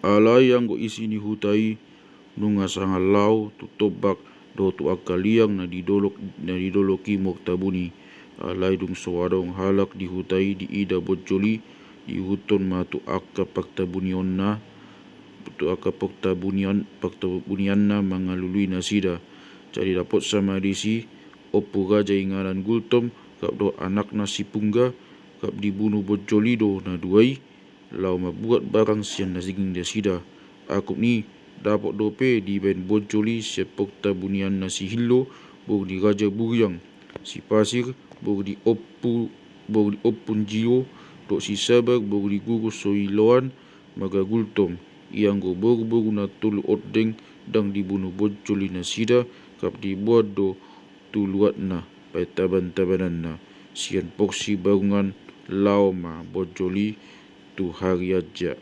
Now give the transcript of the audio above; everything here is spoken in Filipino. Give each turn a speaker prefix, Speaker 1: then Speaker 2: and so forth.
Speaker 1: Alayang go isi ni hutai nunga sangalau tu tobak do tu akaliang na didoloki moktabuni. Alay dung sawadong halak di hutai di ida bojoli di huton ma tu akka paktabunion na tu akka paktabunian na mangalului nasida. Jadi dapat sama disi opu raja ingaran gultom kap do anak na si pungga kap dibunuh bojoli do na duai lau mabuat barang sian nasiging desida. Aku ni dapat dope di ben bojoli sepok tabunian na si hilo bog di raja buriang si pasir bog di opun jio dok si sabar bog di guru soiloan maga gultom yang go bog na tulu odeng dang dibunuh bojoli na sida kap dibuat do tuluat na pai taban-tabanan na sian poksi bangungan lau ma bojoli tu hari aja.